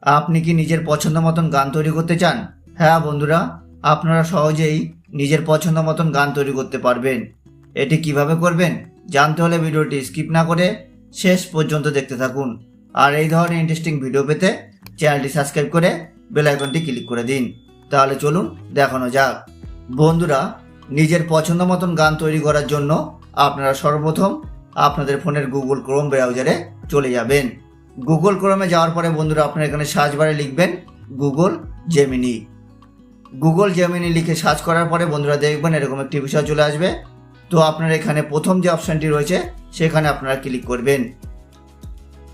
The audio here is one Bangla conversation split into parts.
আপনি কি নিজের পছন্দ মতন গান তৈরি করতে চান? হ্যাঁ বন্ধুরা, আপনারা সহজেই নিজের পছন্দ মতন গান তৈরি করতে পারবেন। এটি কিভাবে করবেন জানতে হলে ভিডিওটি স্কিপ না করে শেষ পর্যন্ত দেখতে থাকুন। আর এই ধরনের ইন্টারেস্টিং ভিডিও পেতে চ্যানেলটি সাবস্ক্রাইব করে বেল আইকনটি ক্লিক করে দিন। তাহলে চলুন দেখানো যাক। বন্ধুরা, নিজের পছন্দ মতন গান তৈরি করার জন্য আপনারা সর্বপ্রথম আপনাদের ফোনের গুগল ক্রোম ব্রাউজারে চলে যাবেন। গুগল ক্রোমে যাওয়ার পরে বন্ধুরা আপনারা এখানে সার্চ বারে লিখবেন গুগল জেমিনি। গুগল জেমিনি লিখে সার্চ করার পরে বন্ধুরা দেখবেন এরকম একটি বিষয় চলে আসবে। তো আপনারা এখানে প্রথম যে অপশানটি রয়েছে সেখানে আপনারা ক্লিক করবেন।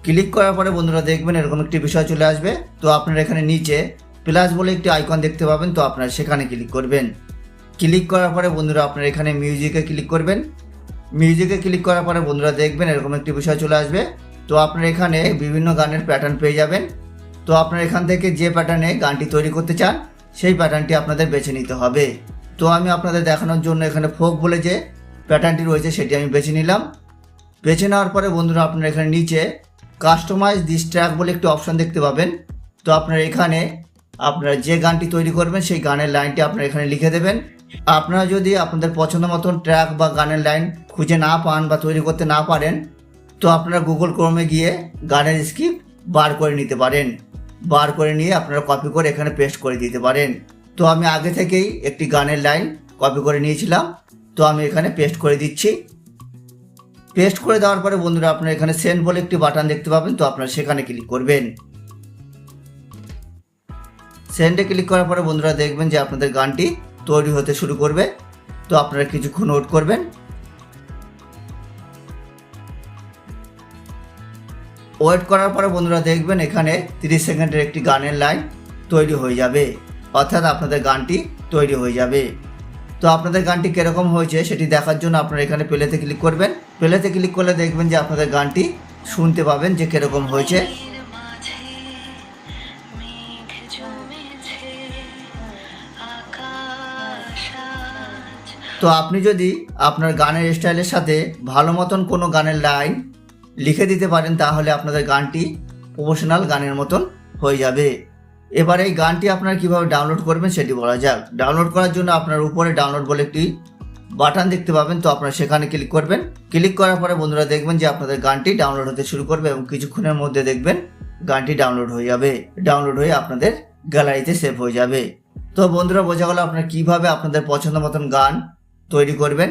ক্লিক করার পরে বন্ধুরা দেখবেন এরকম একটি বিষয় চলে আসবে। তো আপনারা এখানে নিচে প্লাস বলে একটি আইকন দেখতে পাবেন, তো আপনারা সেখানে ক্লিক করবেন। ক্লিক করার পরে বন্ধুরা আপনারা এখানে মিউজিকে ক্লিক করবেন। মিউজিকে ক্লিক করার পরে বন্ধুরা দেখবেন এরকম একটি বিষয় চলে আসবে। তো আপনারা এখানে বিভিন্ন গানের প্যাটার্ন পেয়ে যাবেন। তো আপনারা এখান থেকে যে প্যাটার্নে গানটি তৈরি করতে চান সেই প্যাটার্নটি আপনাদের বেছে নিতে হবে। তো আমি আপনাদের দেখানোর জন্য এখানে ফোক বলে যে প্যাটার্নটি রয়েছে সেটি আমি বেছে নিলাম। বেছে নেওয়ার পরে বন্ধুরা আপনারা এখানে নিচে কাস্টমাইজ দিস ট্র্যাক বলে একটি অপশান দেখতে পাবেন। তো আপনারা এখানে আপনারা যে গানটি তৈরি করবেন সেই গানের লাইনটি আপনারা এখানে লিখে দেবেন। আপনারা যদি আপনাদের পছন্দ মতন ট্র্যাক বা গানের লাইন খুঁজে না পান বা তৈরি করতে না পারেন, তো আপনারা গুগল ক্রোমে গিয়ে গানের স্ক্রিপ্ট বার করে নিতে পারেন। বার করে নিয়ে আপনারা কপি করে এখানে পেস্ট করে দিতে পারেন। তো আমি আগে থেকেই একটি গানের লাইন কপি করে নিয়েছিলাম, তো আমি এখানে পেস্ট করে দিচ্ছি। পেস্ট করে দেওয়ার পরে বন্ধুরা আপনারা এখানে সেন্ড বলে একটি বাটন দেখতে পাবেন, তো আপনারা সেখানে ক্লিক করবেন। সেন্ডে ক্লিক করার পরে বন্ধুরা দেখবেন যে আপনাদের গানটি তৈরি হতে শুরু করবে। তো আপনারা কিছুক্ষণ ওয়েট করবেন। ওয়েট করার পরে বন্ধুরা দেখবেন এখানে 30 সেকেন্ডের একটি গানের লাইন তৈরি হয়ে যাবে, অর্থাৎ আপনাদের গানটি তৈরি হয়ে যাবে। তো আপনাদের গানটি কীরকম হয়েছে সেটি দেখার জন্য আপনারা এখানে প্লেতে ক্লিক করবেন। প্লেতে ক্লিক করলে দেখবেন যে আপনাদের গানটি শুনতে পাবেন যে কীরকম হয়েছে। তো আপনি যদি আপনার গানের স্টাইলের সাথে ভালো মতন কোনো গানের লাইন লিখে দিতে পারেন তাহলে আপনাদের গানটি প্রফেশনাল গানের মতন হয়ে যাবে। এবার এই গানটি আপনারা কীভাবে ডাউনলোড করবেন সেটি বলা যাক। ডাউনলোড করার জন্য আপনার উপরে ডাউনলোড বলে একটি বাটন দেখতে পাবেন, তো আপনারা সেখানে ক্লিক করবেন। ক্লিক করার পরে বন্ধুরা দেখবেন যে আপনাদের গানটি ডাউনলোড হতে শুরু করবে এবং কিছুক্ষণের মধ্যে দেখবেন গানটি ডাউনলোড হয়ে যাবে। ডাউনলোড হয়ে আপনাদের গ্যালারিতে সেভ হয়ে যাবে। তো বন্ধুরা বোঝা গেল আপনারা কীভাবে আপনাদের পছন্দ মতন গান তৈরি করবেন।